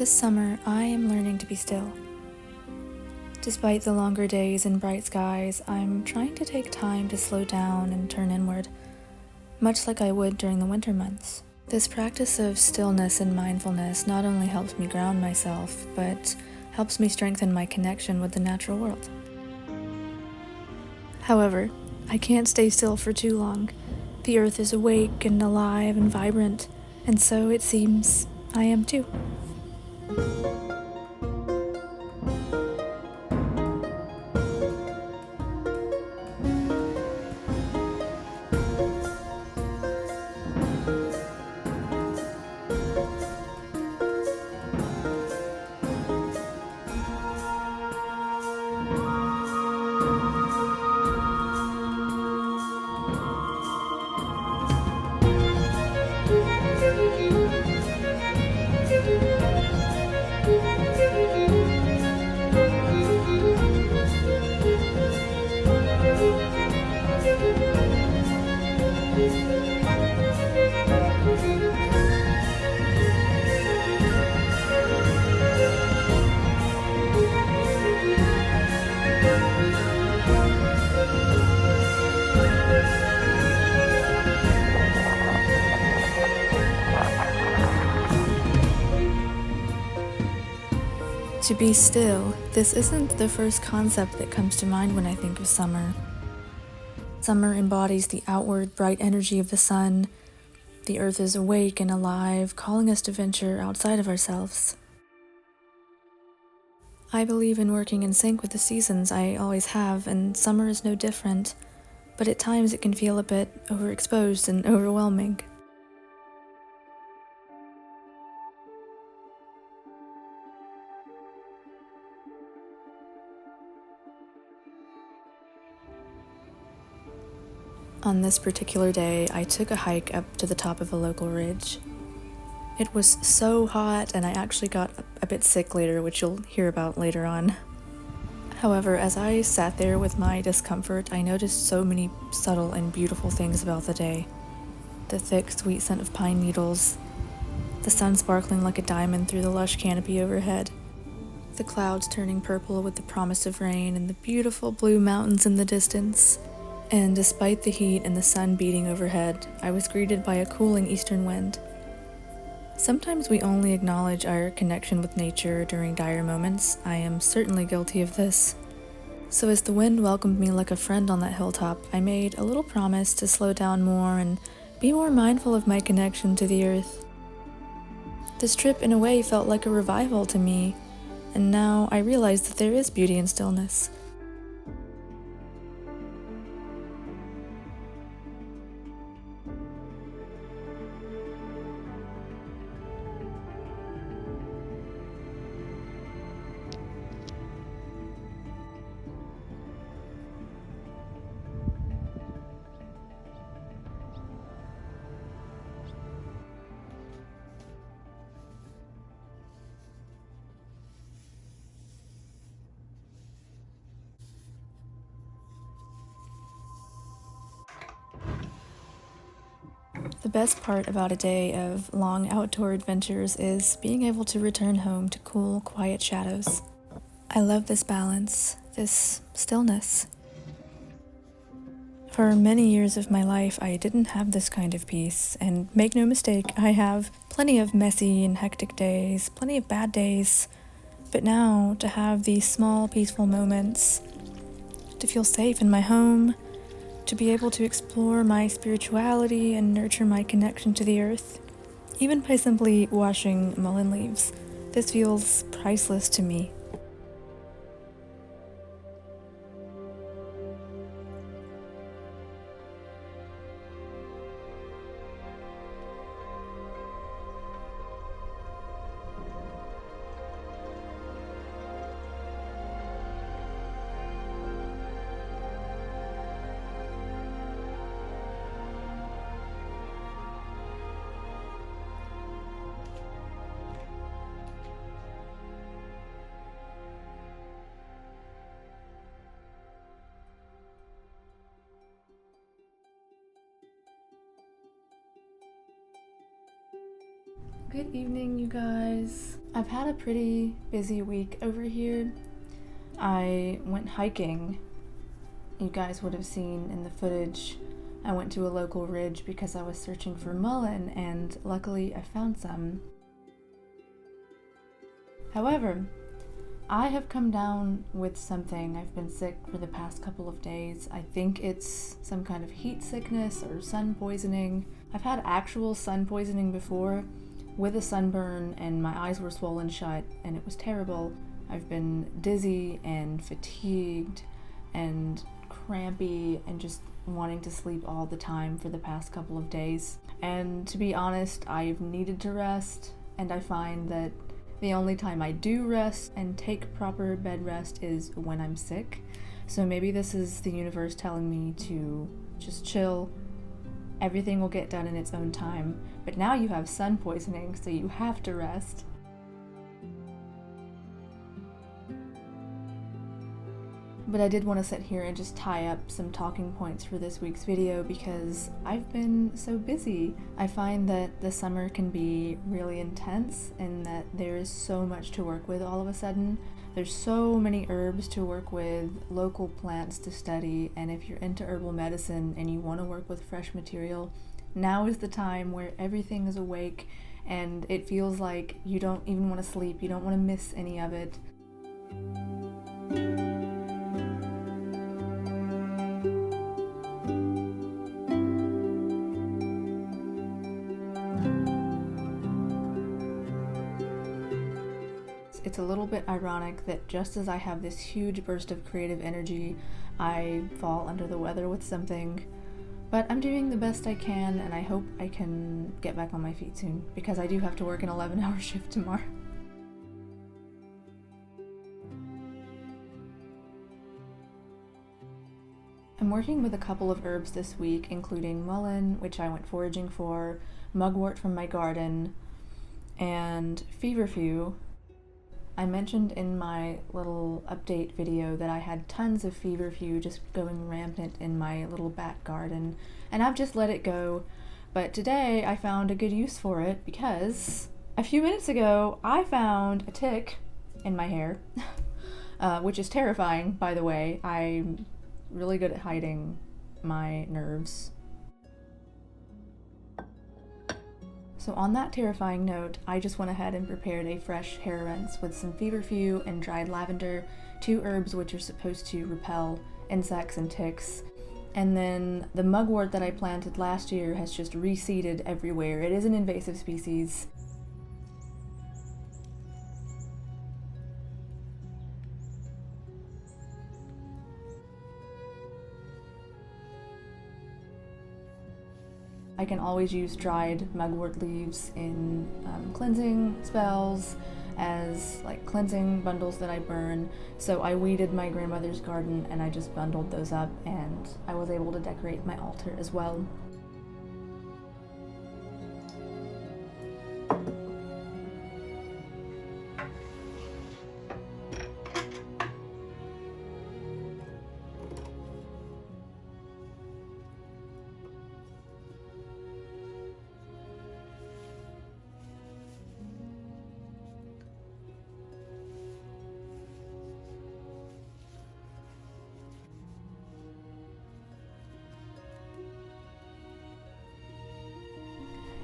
This summer, I am learning to be still. Despite the longer days and bright skies, I'm trying to take time to slow down and turn inward, much like I would during the winter months. This practice of stillness and mindfulness not only helps me ground myself, but helps me strengthen my connection with the natural world. However, I can't stay still for too long. The earth is awake and alive and vibrant, and so it seems I am too. To be still, this isn't the first concept that comes to mind when I think of summer. Summer embodies the outward, bright energy of the sun. The earth is awake and alive, calling us to venture outside of ourselves. I believe in working in sync with the seasons. I always have, and summer is no different, but at times it can feel a bit overexposed and overwhelming. On this particular day, I took a hike up to the top of a local ridge. It was so hot, and I actually got a bit sick later, which you'll hear about later on. However, as I sat there with my discomfort, I noticed so many subtle and beautiful things about the day. The thick, sweet scent of pine needles, the sun sparkling like a diamond through the lush canopy overhead, the clouds turning purple with the promise of rain, and the beautiful blue mountains in the distance. And despite the heat and the sun beating overhead, I was greeted by a cooling eastern wind. Sometimes we only acknowledge our connection with nature during dire moments. I am certainly guilty of this. So as the wind welcomed me like a friend on that hilltop, I made a little promise to slow down more and be more mindful of my connection to the earth. This trip, in a way, felt like a revival to me, and now I realize that there is beauty in stillness. The best part about a day of long outdoor adventures is being able to return home to cool, quiet shadows. I love this balance, this stillness. For many years of my life, I didn't have this kind of peace, and make no mistake, I have plenty of messy and hectic days, plenty of bad days, but now to have these small, peaceful moments, to feel safe in my home, to be able to explore my spirituality and nurture my connection to the earth, even by simply washing mullein leaves. This feels priceless to me. Good evening, you guys. I've had a pretty busy week over here. I went hiking. You guys would have seen in the footage, I went to a local ridge because I was searching for mullein, and luckily I found some. However, I have come down with something. I've been sick for the past couple of days. I think it's some kind of heat sickness or sun poisoning. I've had actual sun poisoning before with a sunburn, and my eyes were swollen shut and it was terrible. I've been dizzy and fatigued and crampy and just wanting to sleep all the time for the past couple of days. And to be honest, I've needed to rest, and I find that the only time I do rest and take proper bed rest is when I'm sick. So maybe this is the universe telling me to just chill. Everything will get done in its own time. But now you have sun poisoning, so you have to rest. But I did want to sit here and just tie up some talking points for this week's video because I've been so busy. I find that the summer can be really intense and that there is so much to work with all of a sudden. There's so many herbs to work with, local plants to study, and if you're into herbal medicine and you want to work with fresh material, now is the time where everything is awake and it feels like you don't even want to sleep, you don't want to miss any of it. It's a little bit ironic that just as I have this huge burst of creative energy, I fall under the weather with something. But I'm doing the best I can, and I hope I can get back on my feet soon, because I do have to work an 11-hour shift tomorrow. I'm working with a couple of herbs this week, including mullein, which I went foraging for, mugwort from my garden, and feverfew. I mentioned in my little update video that I had tons of feverfew just going rampant in my little back garden, and I've just let it go. But today I found a good use for it because a few minutes ago I found a tick in my hair, which is terrifying, by the way. I'm really good at hiding my nerves. So on that terrifying note, I just went ahead and prepared a fresh hair rinse with some feverfew and dried lavender, two herbs which are supposed to repel insects and ticks. And then the mugwort that I planted last year has just reseeded everywhere. It is an invasive species. I can always use dried mugwort leaves in cleansing spells, as like cleansing bundles that I burn. So I weeded my grandmother's garden and I just bundled those up, and I was able to decorate my altar as well.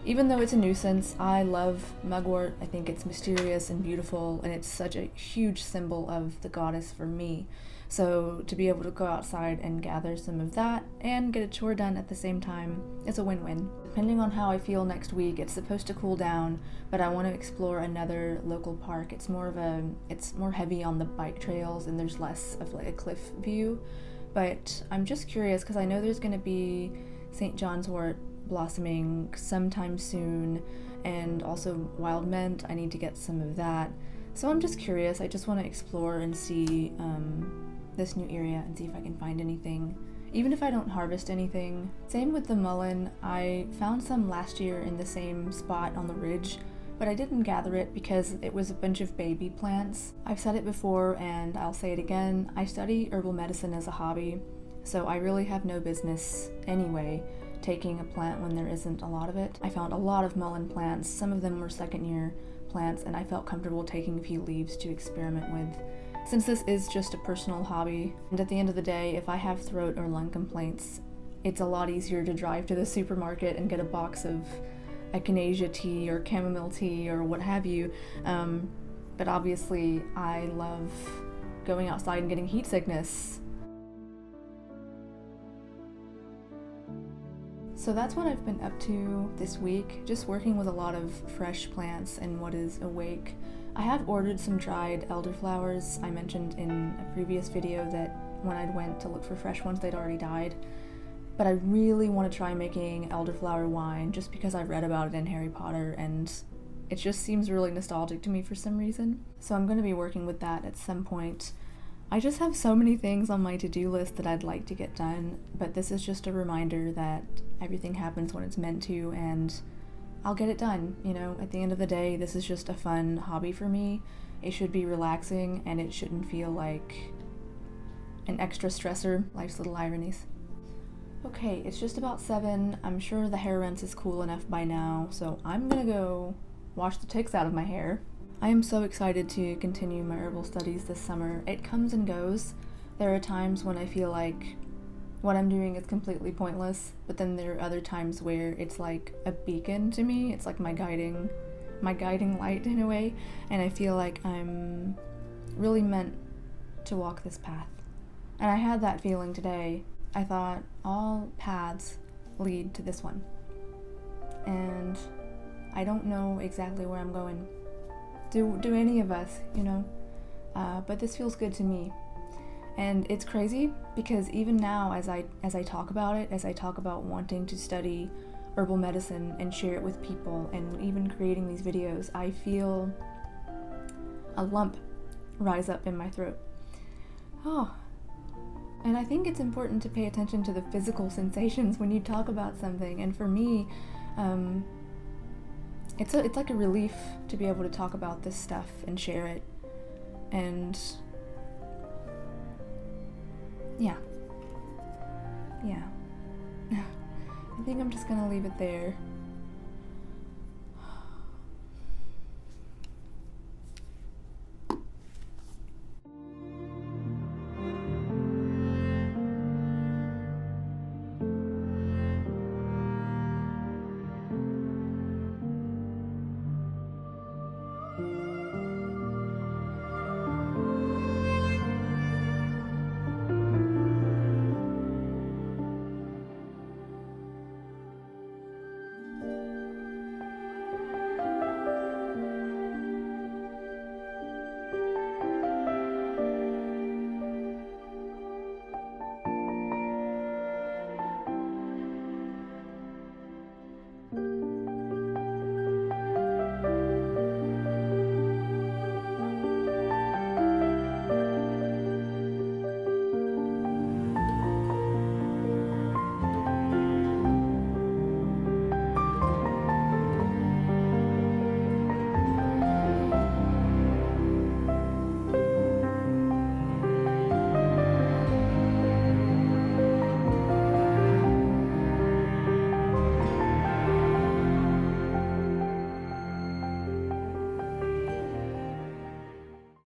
Even though it's a nuisance, I love mugwort. I think it's mysterious and beautiful, and it's such a huge symbol of the goddess for me. So to be able to go outside and gather some of that and get a chore done at the same time is a win-win. Depending on how I feel next week, it's supposed to cool down, but I want to explore another local park. It's more heavy on the bike trails and there's less of like a cliff view. But I'm just curious because I know there's going to be St. John's wort blossoming sometime soon, and also wild mint. I need to get some of that. So I'm just curious. I just want to explore and see this new area and see if I can find anything, even if I don't harvest anything. Same with the mullein. I found some last year in the same spot on the ridge, but I didn't gather it because it was a bunch of baby plants. I've said it before and I'll say it again. I study herbal medicine as a hobby, so I really have no business anyway taking a plant when there isn't a lot of it. I found a lot of mullein plants. Some of them were second year plants, and I felt comfortable taking a few leaves to experiment with. Since this is just a personal hobby, and at the end of the day, if I have throat or lung complaints, it's a lot easier to drive to the supermarket and get a box of echinacea tea or chamomile tea or what have you. But obviously, I love going outside and getting heat sickness. So that's what I've been up to this week, just working with a lot of fresh plants and what is awake. I have ordered some dried elderflowers. I mentioned in a previous video that when I went to look for fresh ones, they'd already died. But I really want to try making elderflower wine just because I read about it in Harry Potter and it just seems really nostalgic to me for some reason. So I'm going to be working with that at some point. I just have so many things on my to-do list that I'd like to get done, but this is just a reminder that everything happens when it's meant to, and I'll get it done. You know, at the end of the day, this is just a fun hobby for me. It should be relaxing, and it shouldn't feel like an extra stressor. Life's little ironies. Okay, it's just about 7. I'm sure the hair rinse is cool enough by now, so I'm gonna go wash the ticks out of my hair. I am so excited to continue my herbal studies this summer. It comes and goes. There are times when I feel like what I'm doing is completely pointless, but then there are other times where it's like a beacon to me. It's like my guiding light in a way, and I feel like I'm really meant to walk this path. And I had that feeling today. I thought all paths lead to this one, and I don't know exactly where I'm going. Do any of us, you know? But this feels good to me. And it's crazy because even now as I talk about it, as I talk about wanting to study herbal medicine and share it with people and even creating these videos, I feel a lump rise up in my throat. Oh. And I think it's important to pay attention to the physical sensations when you talk about something. And for me, it's like a relief to be able to talk about this stuff and share it. And yeah. I think I'm just gonna leave it there.